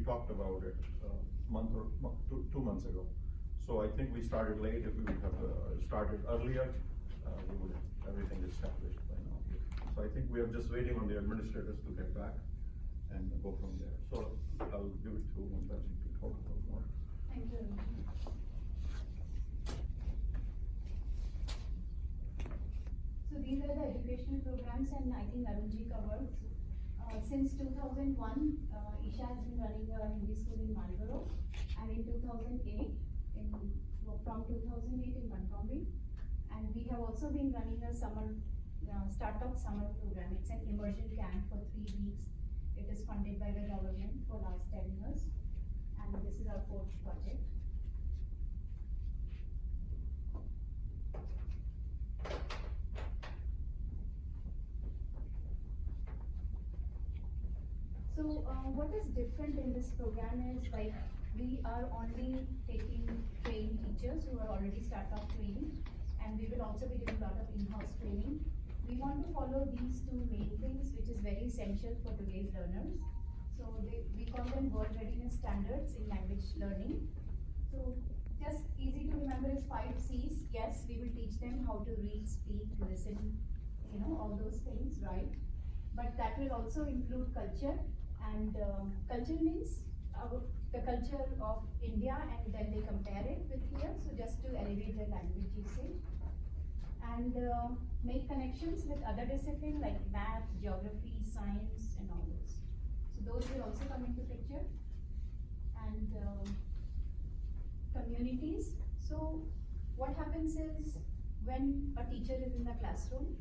talked about it two months ago. So I think we started late. If we would have started earlier, everything is established by now. So I think we are just waiting on the administrators to get back and go from there. So I'll give it to Montaji to talk about more. Thank you. So these are the educational programs, and I think Arunji covered. Since 2001, Isha has been running a Hindi school in Hillsboro, and in 2008, from 2008 in Montgomery, and we have also been running a startup summer program. It's an immersion camp for 3 weeks. It is funded by the government for last 10 years, and this is our 4th project. So what is different in this program is, like, we are only taking trained teachers who are already startup trained, and we will also be doing a lot of in-house training. We want to follow these 2 main things, which is very essential for today's learners. So we call them world readiness standards in language learning. So just easy to remember is 5 C's. Yes, we will teach them how to read, speak, listen, all those things, right? But that will also include culture. And culture means the culture of India, and then they compare it with here, so just to elevate their language usage. And make connections with other disciplines like math, geography, science, and all those. So those will also come into picture. And communities. So what happens is, when a teacher is in the classroom,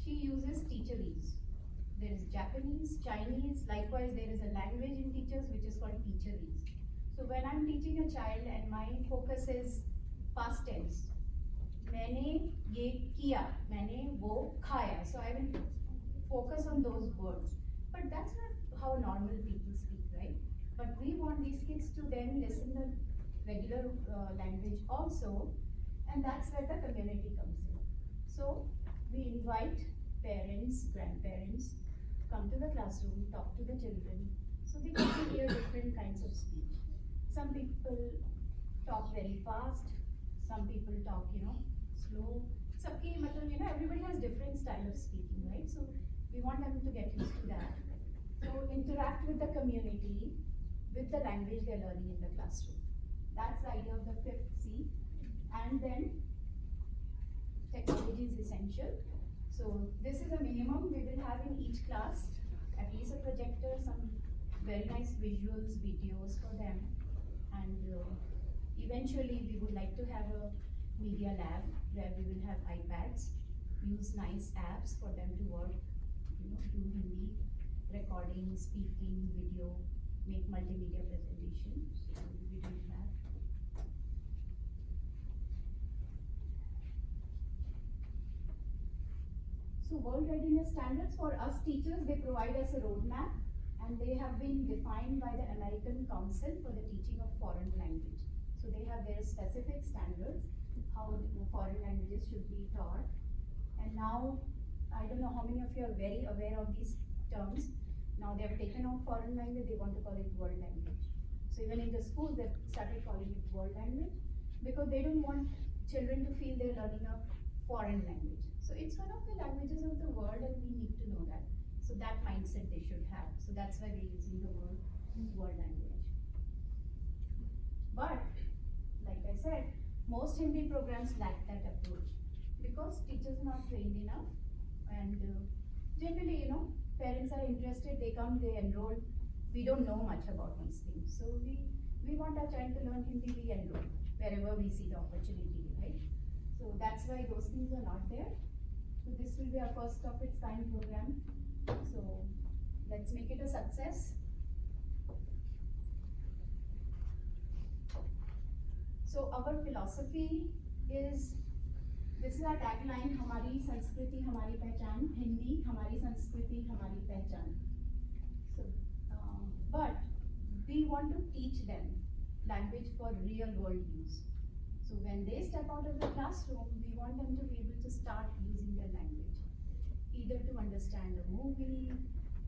she uses teacherese. There is Japanese, Chinese, likewise there is a language in teachers which is called teacherese. So when I'm teaching a child and my focus is past tense, मैंने ये किया, मैंने वो खाया, so I will focus on those words. But that's not how normal people speak, right? But we want these kids to then listen the regular language also, and that's where the community comes in. So we invite parents, grandparents, come to the classroom, talk to the children, so they get to hear different kinds of speech. Some people talk very fast, some people talk, slow. Everybody has different style of speaking, right? So we want them to get used to that. So interact with the community, with the language they're learning in the classroom. That's the idea of the 5th C. And then technology is essential. So this is a minimum we will have in each class, at least a projector, some very nice visuals, videos for them. And eventually we would like to have a media lab where we will have iPads, use nice apps for them to work, do Hindi, recording, speaking, video, make multimedia presentations. So we will be doing that. So world readiness standards for us teachers, they provide us a roadmap, and they have been defined by the American Council for the Teaching of Foreign Language. So they have their specific standards, how foreign languages should be taught. And now, I don't know how many of you are very aware of these terms. Now they have taken out foreign language, they want to call it world language. So even in the schools, they've started calling it world language, because they don't want children to feel they're learning a foreign language. So it's one of the languages of the world, and we need to know that. So that mindset they should have. So that's why we're using the word world language. But, like I said, most Hindi programs lack that approach, because teachers are not trained enough, and generally, parents are interested, they come, they enroll. We don't know much about these things. So we want our child to learn Hindi, we enroll wherever we see the opportunity, right? So that's why those things are not there. So this will be our first of its kind program. So let's make it a success. So our philosophy is, this is our tagline, हमारी संस्कृति हमारी पहचान, हिंदी हमारी संस्कृति हमारी पहचान. So, but we want to teach them language for real world use. So when they step out of the classroom, we want them to be able to start using their language, either to understand a movie,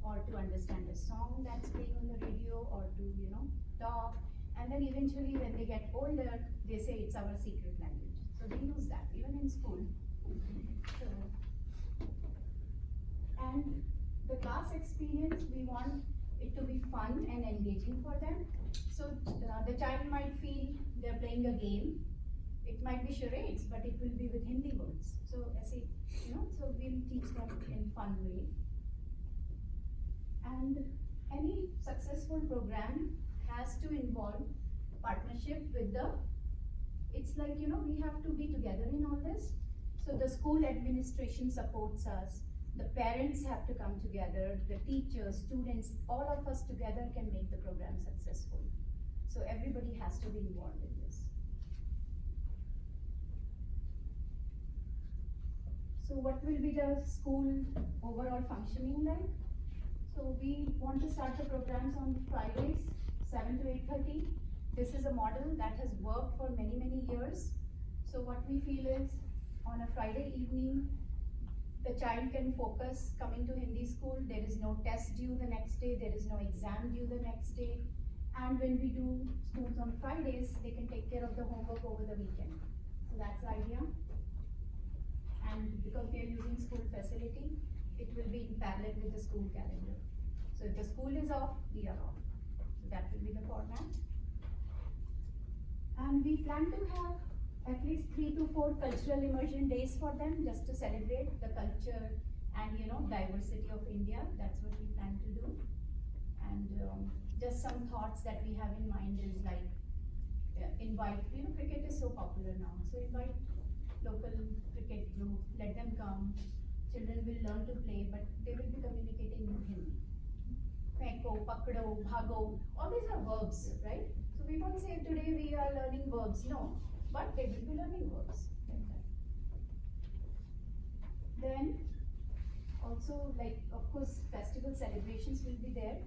or to understand a song that's playing on the radio, or to talk. And then eventually when they get older, they say it's our secret language. So they use that even in school. So, and the class experience, we want it to be fun and engaging for them. So the child might feel they're playing a game. It might be charades, but it will be with Hindi words. So so we'll teach them in fun way. And any successful program has to involve partnership with it's like, we have to be together in all this. So the school administration supports us, the parents have to come together, the teachers, students, all of us together can make the program successful. So everybody has to be involved in this. So what will be the school overall functioning like? So we want to start the programs on Fridays, 7 to 8:30. This is a model that has worked for many, many years. So what we feel is, on a Friday evening, the child can focus coming to Hindi school. There is no test due the next day. There is no exam due the next day. And when we do schools on Fridays, they can take care of the homework over the weekend. So that's the idea. And because we are using school facility, it will be in parallel with the school calendar. So if the school is off, we are off. So that will be the format. And we plan to have at least 3 to 4 cultural immersion days for them, just to celebrate the culture and diversity of India. That's what we plan to do. And just some thoughts that we have in mind is like invite, cricket is so popular now, so invite local cricket group, let them come. Children will learn to play, but they will be communicating in Hindi. Feko, pakdo, bhago, all these are verbs, right? So we won't say today we are learning verbs, no, but they will be learning verbs. Like that. Then also, like, of course, festival celebrations will be there.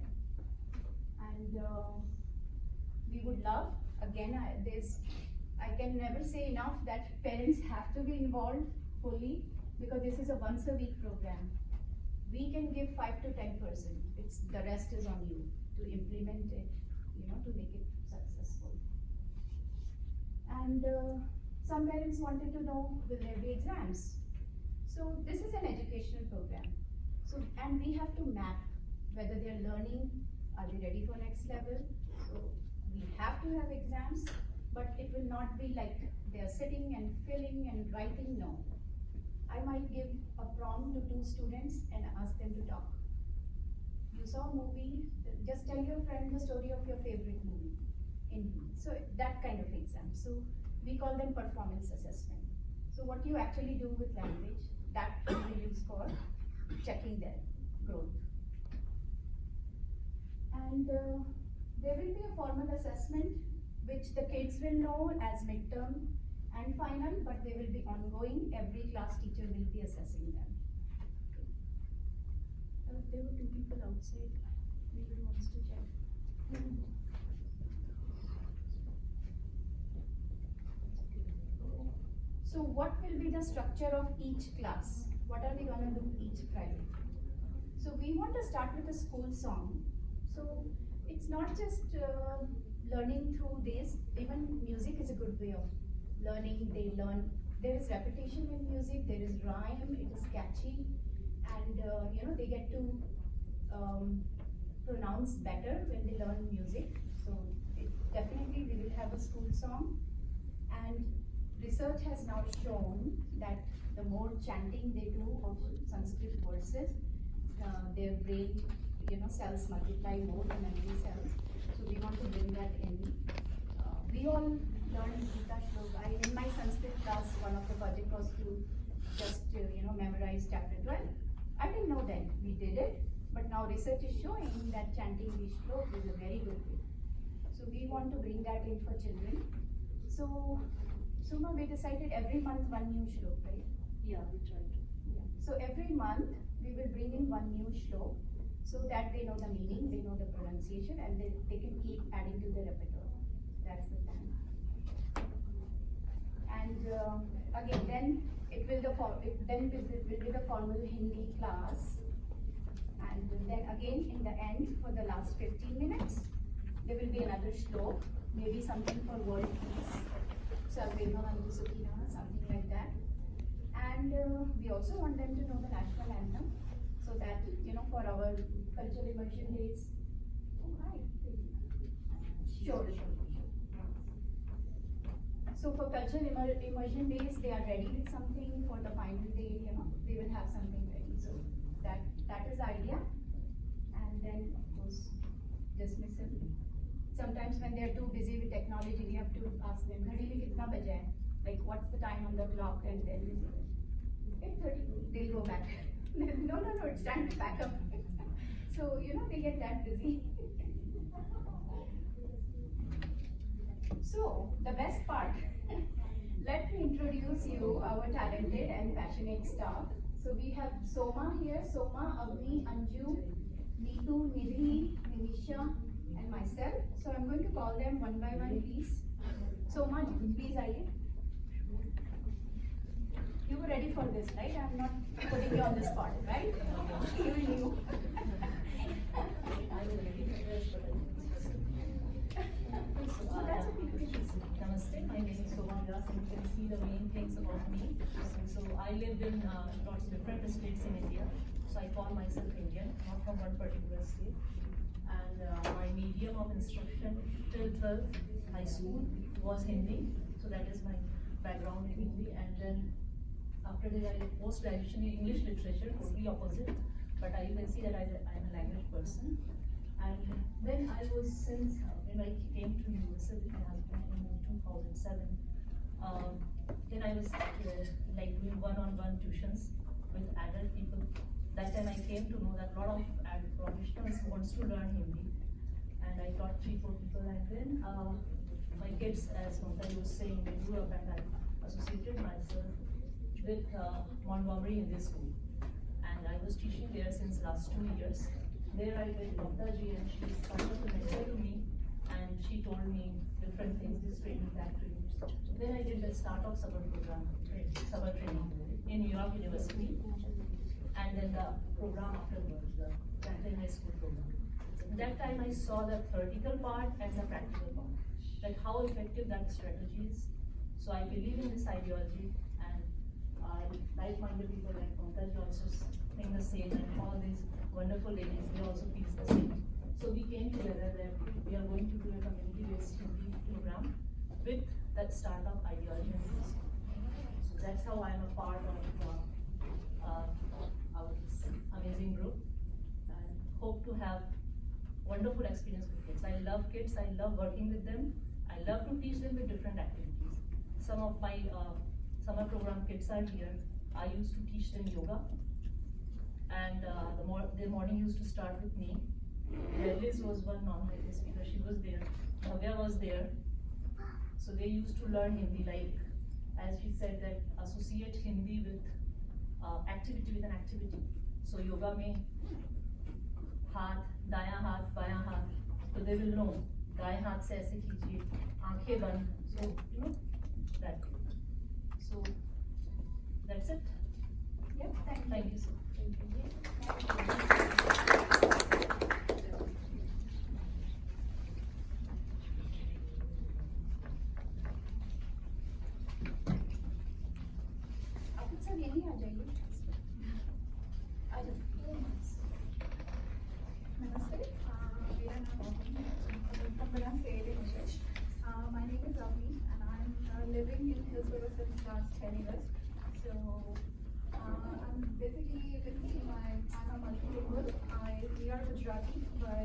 And we would love, again, I can never say enough that parents have to be involved fully, because this is a once a week program. We can give 5 to 10%. The rest is on you to implement it, to make it successful. And some parents wanted to know, will there be exams? So this is an educational program. So, and we have to map whether they're learning, are they ready for next level? So we have to have exams, but it will not be like they're sitting and filling and writing, no. I might give a prompt to 2 students and ask them to talk. You saw a movie, just tell your friend the story of your favorite movie. So that kind of exam. So we call them performance assessment. So what you actually do with language, that we will use for checking their growth. And there will be a formal assessment which the kids will know as midterm and final, but they will be ongoing. Every class teacher will be assessing them. There were 2 people outside. Maybe wants to check. So what will be the structure of each class? What are we going to do each Friday? So we want to start with a school song. So it's not just learning through this. Even music is a good way of learning. They learn. There is repetition in music. There is rhyme. It is catchy, and they get to pronounce better when they learn music. So definitely we will have a school song. And research has now shown that the more chanting they do of Sanskrit verses, their brain cells multiply more, the memory cells. So we want to bring that in. We all learned Gita Shloka. In my Sanskrit class, one of the project was to just memorize chapter 12. I didn't know then. We did it, but now research is showing that chanting these shlokas is a very good way. So we want to bring that in for children. So Suma, we decided every month 1 new shlok, right? Yeah, we tried to. Yeah. So every month we will bring in 1 new shlok, so that they know the meaning, they know the pronunciation, and they can keep adding to their repertoire. That's the plan. And again, then it will be the formal Hindi class, and then again in the end, for the last 15 minutes, they another shlok, maybe something for world peace. Sarvebhavantu Sukhina, something like that. And we also want them to know the national anthem, so that, for our cultural immersion days. Oh, hi. Sure. So for cultural immersion days, they are ready with something. For the final day, they will have something ready. So that is the idea. And then, of course, dismissal. Sometimes when they are too busy with technology, we have to ask them, "Ghadi mein kitna baja hai?" Like, what's the time on the clock? And then 8:30. They'll go back. No, it's time to pack up. So they get that busy. So the best part. Let me introduce you our talented and passionate staff. So we have Soma here. Soma, Avni, Anju, Neetu, Nidhi, Nimisha, and myself. So I'm going to call them one by one, please. Soma, please aaiye. You were ready for this, right? I'm not putting you on the spot, right? Even you. So that's okay. Namaste, my name is Soma Das, and you can see the main things about me. So I lived in lots of different states in India. So I call myself Indian, not from one particular state. And my medium of instruction till 12th high school was Hindi. So that is my background in Hindi. And then after that, I post-graduation in English literature, totally opposite. But you can see that I'm a language person. And then I was, since when I came to USA with my husband in 2007, then I was like doing one-on-one tuitions with adult people. That time I came to know that a lot of professionals wants to learn Hindi. And I taught 3-4 people, and then my kids, as Mamta was saying, they grew up, and I associated myself with Montgomery Hindi School. And I was teaching there since last 2 years. There I met Mamta ji, and she is kind of a mentor to me, and she told me different things, this training, that training. Then I did the start of summer program, summer training in New York University, and then the program afterwards, the Franklin High School program. That time I saw the theoretical part and the practical part, like how effective that strategy is. So I believe in this ideology, and like-minded people like Pankaj also think the same, and all these wonderful ladies, they also feel the same. So we came together that we are going to do a community-based Hindi program with that startup ideology and philosophy. So that's how I'm a part of our amazing group, and hope to have wonderful experience with kids. I love kids, I love working with them. I love to teach them with different activities. Some of my summer program kids are here. I used to teach them yoga, and their morning used to start with me. Liz was one non-native speaker, she was there. Bhavya was there. So they used to learn Hindi, like, as she said, that associate Hindi with activity with an activity. So yoga mein हाथ, दायां हाथ, बायां हाथ, so they will know. दाएं हाथ से ऐसे कीजिए, आंखें बंद. So that. So that's it. Yep, Thank you so much. आप सब यहीं आ जाइए. आ जाओ. Namaste. मेरा नाम अवनी है. मेरा cell in English. My name is Avni, and I'm living in Hillsboro since last 10 years. So I'm basically, you can see I'm a multilingual. We are Gujarati by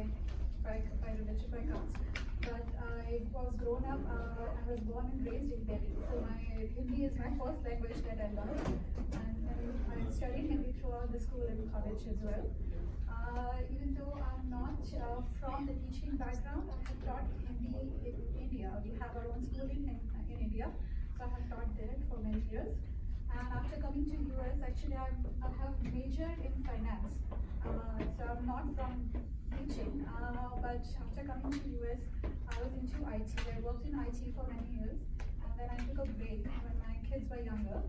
religion, by caste. But I was grown up. I was born and raised in Delhi. So my Hindi is my first language that I learned, and I studied Hindi throughout the school and college as well. Even though I'm not from the teaching background, I have taught Hindi in India. We have our own school in India, so I have taught there for many years. And after coming to US, actually I have majored in finance. So I'm not from teaching, but after coming to US, I was into IT. I worked in IT for many years, and then I took a break when my kids were younger.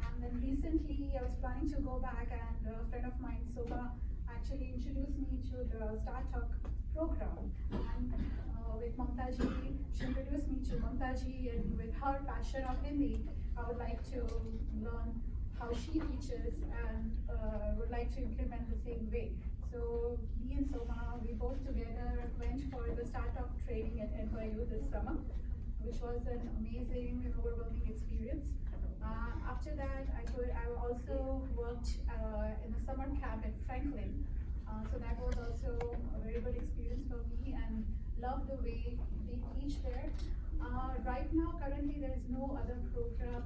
And then recently I was planning to go back, and a friend of mine, Soma, actually introduced me to the Startup program. And with Mamta Mamtaji. She introduced me to Mamtaji, and with her passion of Hindi, I would like to learn how she teaches and would like to implement the same way. So me and Soma, we both together went for the startup training at NYU this summer, which was an amazing and overwhelming experience. After that, I also worked in a summer camp at Franklin. So that was also a very good experience for me, and love the way they teach there. Right now, currently, there is no other program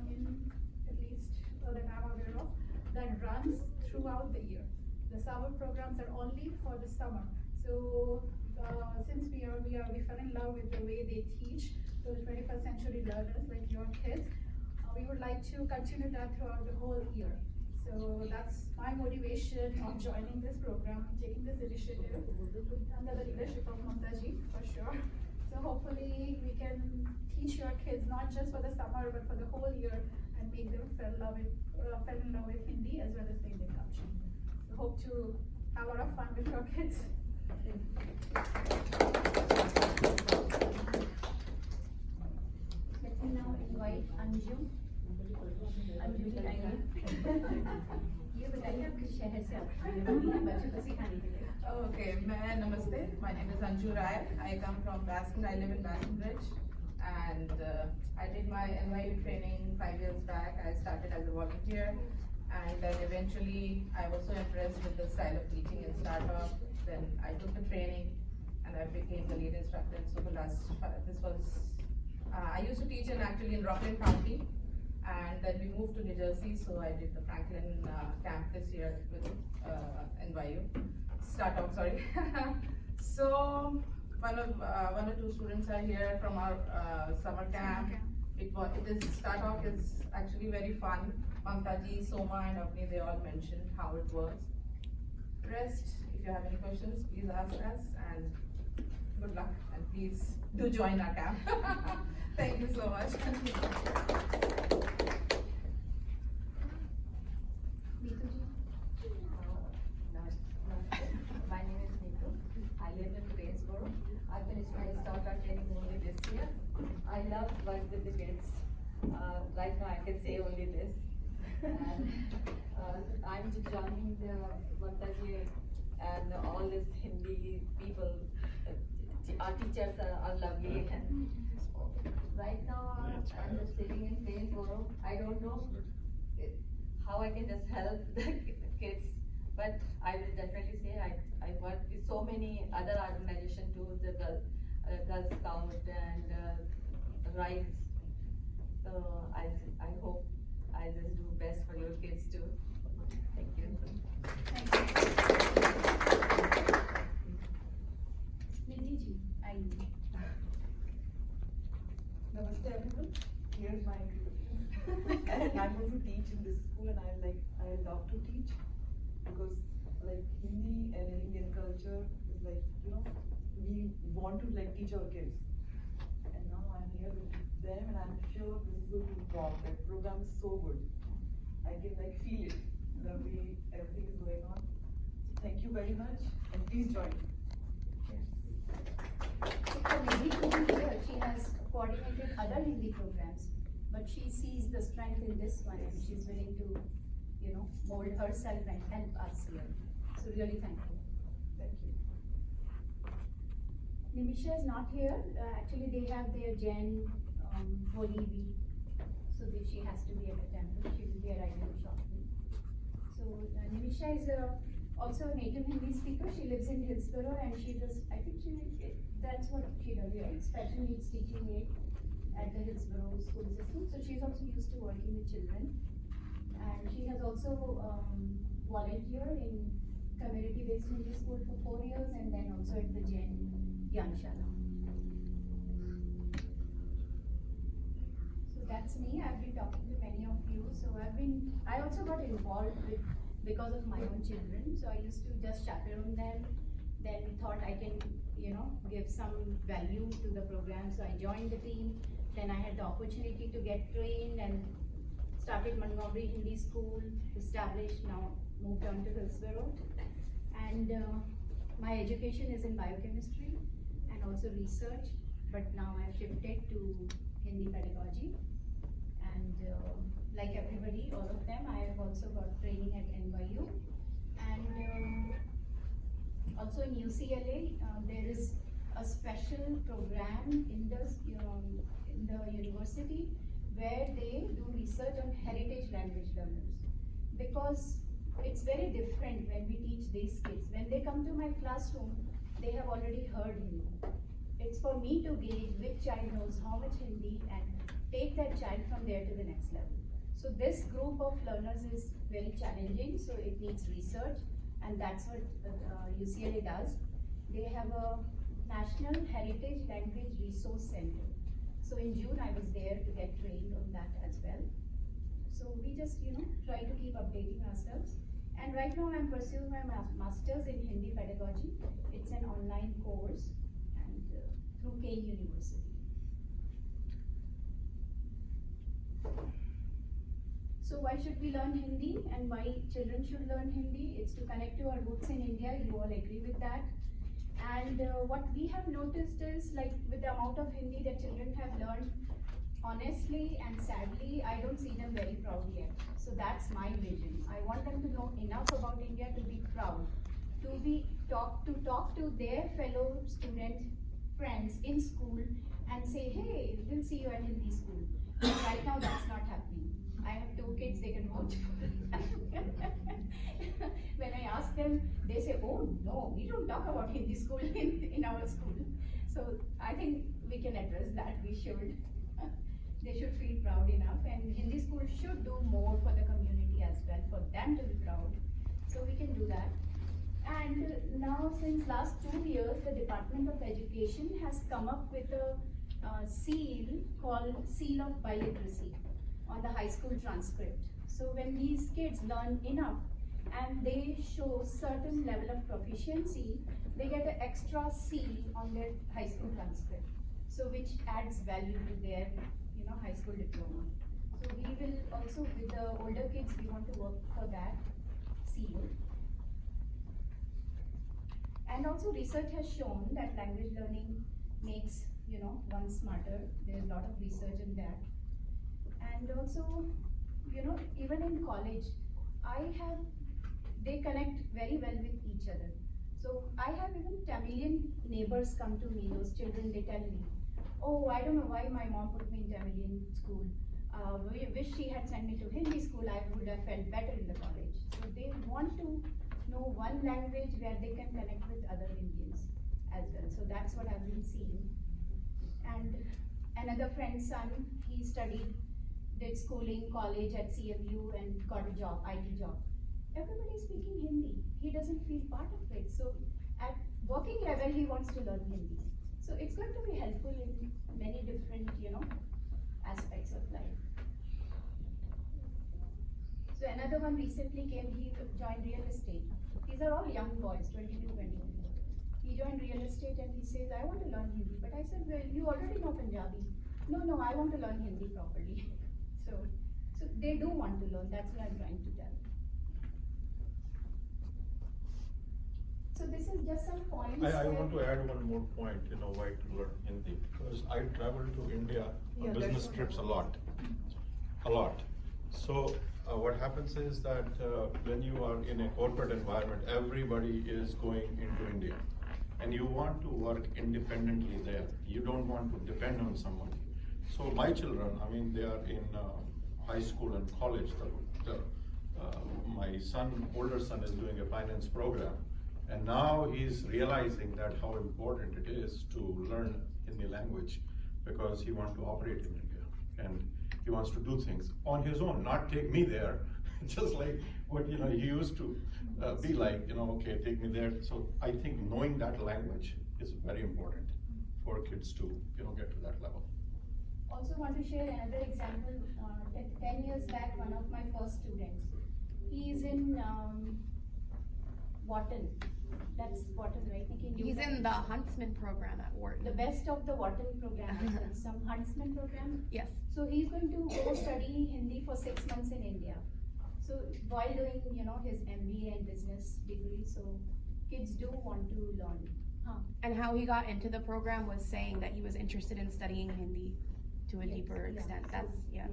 at least that I'm aware of, that runs throughout the year. The summer programs are only for the summer. So since we fell in love with the way they teach to the 21st century learners like your kids, we would like to continue that throughout the whole year. So that's my motivation of joining this program, taking this initiative under the leadership of Mamtaji, for sure. So hopefully we can teach your kids not just for the summer but for the whole year and make them fall in love with Hindi as well as the Indian culture. So hope to have a lot of fun with your kids. Let me now invite Anju. Anju ji आएंगे। ये बताइए आप किस शहर से हैं बच्चों को सिखाने के लिए? Okay, namaste. My name is Anju Rai. I come from Baskin. I live in Baskin Ridge, and I did my NYU training 5 years back. I started as a volunteer, and then eventually I was so impressed with the style of teaching in startup. Then I took the training, and I became the lead instructor. So the I used to teach in Rockland County. And then we moved to New Jersey, so I did the Franklin camp this year with NYU startup. Sorry. So one or two students are here from our summer camp. Startup is actually very fun. Mamtaji, Soma, and Avni, they all mentioned how it works. Rest, if you have any questions, please ask us, and good luck, and please do join our camp. Thank you so much. My name is Neetu. I live in Hillsboro. I finished my startup training only this year. I love work with the kids. Right now I can say only this. And I'm just joining the Mamtaji and all these Hindi people. Our teachers are lovely. And right now I'm just living in Hillsboro. I don't know how I can just help the kids, but I will definitely say I work with so many other organizations too, the Girl Scout and Rise. So I hope I just do best for your kids too. Thank you. Nidhi ji आइए। Namaste everyone. Here's my introduction. And I'm going to teach in this school, and I love to teach because Hindi and Indian culture is we want to teach our kids. And now I'm here with them, and I'm sure this is going to rock. The program is so good. I can feel it, the way everything is going on. So thank you very much, and please join. For Nidhi to be here, she has coordinated other Hindi programs, but she sees the strength in this one and she's willing to, mold herself and help us here. So really thankful. Thank you. Nimisha is not here. Actually, they have their Jain Holy week, so she has to be at the temple. She will be arriving shortly. So Nimisha is also a native Hindi speaker. She lives in Hillsboro, and that's what she does here, special needs teaching aid at the Hillsboro school system. So she's also used to working with children, and she has also volunteered in community-based Hindi school for 4 years, and then also at the Jain Gyanshala. So that's me. I've been talking to many of you. So I also got involved because of my own children. So I used to just chaperone them, then thought I can, give some value to the program. So I joined the team. Then I had the opportunity to get trained and started Montgomery Hindi School, established, now moved on to Hillsboro. And my education is in biochemistry and also research. but now I've shifted to Hindi pedagogy. And like everybody, all of them, I have also got training at NYU. And also in UCLA, there is a special program in the university where they do research on heritage language learners. Because it's very different when we teach these kids. When they come to my classroom, they have already heard Hindi. It's for me to gauge which child knows how much Hindi and take that child from there to the next level. So this group of learners is very challenging, so it needs research, and that's what UCLA does. They have a National Heritage Language Resource Center. So in June I was there to get trained on that as well. So we just, try to keep updating ourselves. And right now I'm pursuing my master's in Hindi pedagogy. It's an online course and through Kane University. So why should we learn Hindi and why children should learn Hindi? It's to connect to our roots in India. You all agree with that. And what we have noticed is, like, with the amount of Hindi that children have learned, honestly and sadly, I don't see them very proud yet. So that's my vision. I want them to know enough about India to be proud, to talk to their fellow student friends in school and say, hey, we'll see you at Hindi school. But right now that's not happening. I have 2 kids, they can vouch for it. When I ask them, they say, oh no, we don't talk about Hindi school in our school. So I think we can address that. We should. They should feel proud enough, and Hindi school should do more for the community as well, for them to be proud. So we can do that. And now, since last 2 years, the Department of Education has come up with a seal called Seal of Biliteracy on the high school transcript. So when these kids learn enough and they show certain level of proficiency, they get an extra seal on their high school transcript. So which adds value to their high school diploma. So we will also, with the older kids, we want to work for that seal. And also research has shown that language learning makes one smarter. There's a lot of research in that. And also, even in college, they connect very well with each other. So I have even Tamilian neighbors come to me, those children, they tell me, oh, I don't know why my mom put me in Tamilian school. We wish she had sent me to Hindi school, I would have felt better in the college. So they want to know one language where they can connect with other Indians as well. So that's what I've been seeing. And another friend's son, he did schooling, college at CMU and got a job, IT job. Everybody is speaking Hindi. He doesn't feel part of it. So at working level, he wants to learn Hindi. So it's going to be helpful in many different, aspects of life. So another one recently came, he joined real estate. These are all young boys, 22, 23. He joined real estate and he says, I want to learn Hindi. But I said, well, you already know Punjabi. No, I want to learn Hindi properly. So they do want to learn, that's what I'm trying to tell. So this is just some points. I want to add one more point, why to learn Hindi. Because I travel to India on business trips a lot. So what happens is that when you are in a corporate environment, everybody is going into India. And you want to work independently there. You don't want to depend on someone. So my children, they are in high school and college. My older son is doing a finance program. And now he's realizing that how important it is to learn Hindi language because he wants to operate in India and he wants to do things on his own, not take me there, just like what he used to be like, okay, take me there. So I think knowing that language is very important for kids to get to that level. Also want to share another example. 10 years back, one of my first students, he is in Wharton. That's Wharton, right? He's in the Huntsman program at Wharton. The best of the Wharton program, some Huntsman program. Yes. So he's going to go study Hindi for 6 months in India. So while doing, his MBA and business degree, so kids do want to learn. Huh. And how he got into the program was saying that he was interested in studying Hindi to a Yes, deeper yeah. extent. That's, yeah.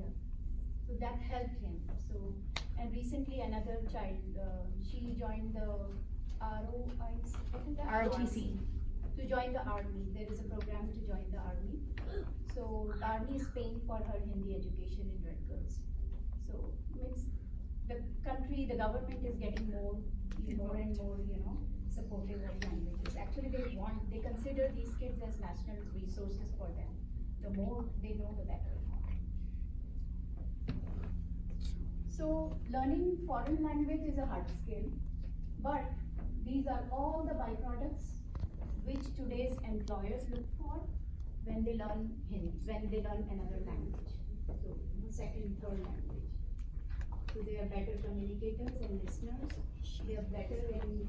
So that helped him. So, and recently another child, she joined the what is that? ROTC. To join the army. There is a program to join the army. So the army is paying for her Hindi education in Rutgers. So means the country, the government is getting more and more, supportive of languages. Actually, they consider these kids as national resources for them. The more they know, the better. So learning foreign language is a hard skill, but these are all the byproducts which today's employers look for when they learn Hindi, when they learn another language. So second, third language. So they are better communicators and listeners. They are better in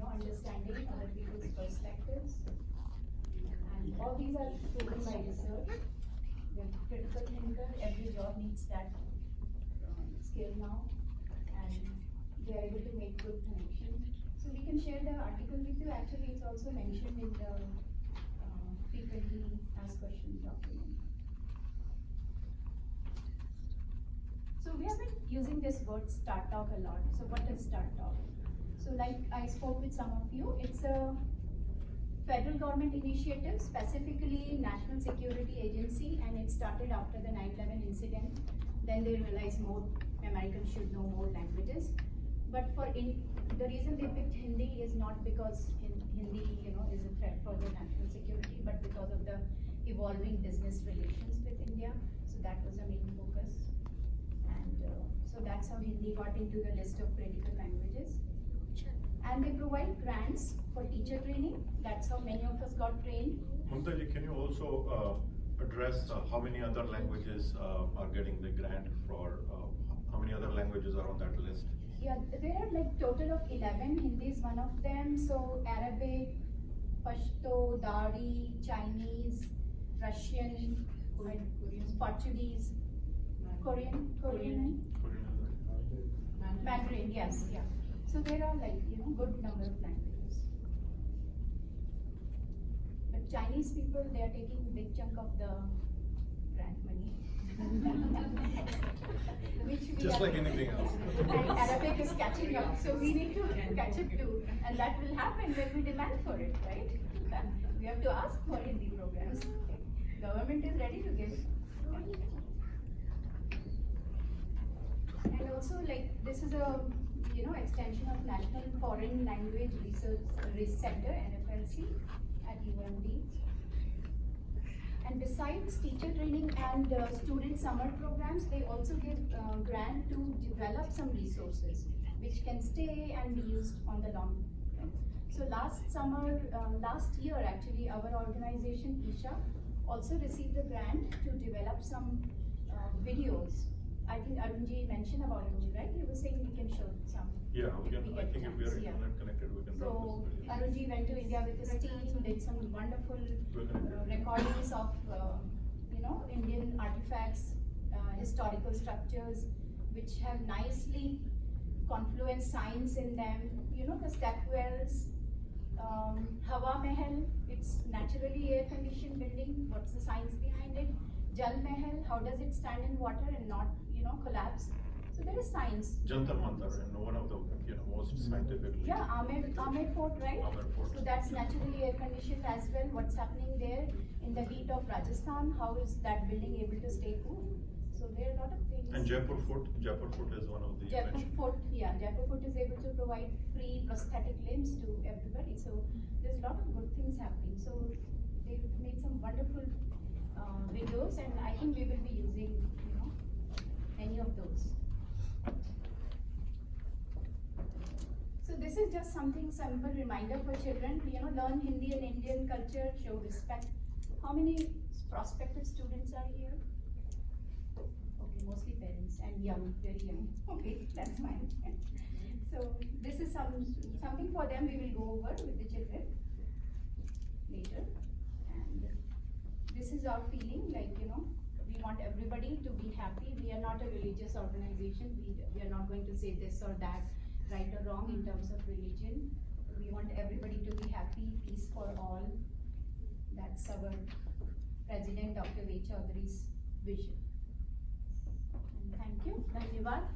understanding other people's perspectives. And all these are proven by research. They're critical thinker. Every job needs that skill now, and they are able to make good connections. So we can share the article with you. Actually, it's also mentioned in the frequently asked questions document. So we have been using this word start talk a lot. So what is start talk? So like I spoke with some of you, it's a federal government initiative, specifically National Security Agency, and it started after the 9/11 incident. Then they realized more Americans should know more languages. But the reason they picked Hindi is not because Hindi, is a threat for the national security, but because of the evolving business relations with India. So that was the main focus. And so that's how Hindi got into the list of critical languages. And they provide grants for teacher training. That's how many of us got trained. Mamta ji, can you also address how many other languages are getting the grant for, how many other languages are on that list? Yeah, there are like total of 11. Hindi is one of them. So Arabic, Pashto, Dari, Chinese, Russian, Portuguese, Korean, Mandarin, yes, yeah. So there are like, good number of languages. But Chinese people, they are taking a big chunk of the grant money. Which we Just are- like anything else. And Arabic is catching up, so we need to catch up too. And that will happen when we demand for it, right? We have to ask for Hindi programs. Government is ready to give. And also like, this is a, extension of National Foreign Language Research Center, NFLC, at UMD. And besides teacher training and student summer programs, they also give grant to develop some resources which can stay and be used on the long term. So last year actually, our organization, Isha, also received a grant to develop some videos. I think Arunji mentioned about it, right? He was saying we can show some. Yeah, I think get if we are chance, yeah. internet connected, we can drop So this video. Arunji went to India with his team, did some wonderful recordings of Indian artifacts, historical structures, which have nicely confluent signs in them. The stepwells, Hawa Mahal, it's naturally air conditioned building. What's the science behind it? Jal Mahal, how does it stand in water and not collapse? So there is science. Jantar Mantar, and one of the most scientifically. Yeah, Amer Fort, right? Amer Fort. So that's naturally air conditioned as well. What's happening there in the heat of Rajasthan? How is that building able to stay cool? So there are a lot of things. And Jaipur Fort is one of the. Jaipur mentioned. Fort, Jaipur Fort is able to provide free prosthetic limbs to everybody. So there's a lot of good things happening. So they've made some wonderful videos, and I think we will be using, any of those. So this is just something simple reminder for children, learn Hindi and Indian culture, show respect. How many prospective students are here? Okay, mostly parents and young, very young. Okay, that's fine. So this is something for them we will go over with the children later. And this is our feeling, like, we want everybody to be happy. We are not a religious organization. We are not going to say this or that, right or wrong in terms of religion. we want everybody to be happy, peace for all. That's our President Dr. V. Chaudhary's vision. And thank you. Thank you, Vivan.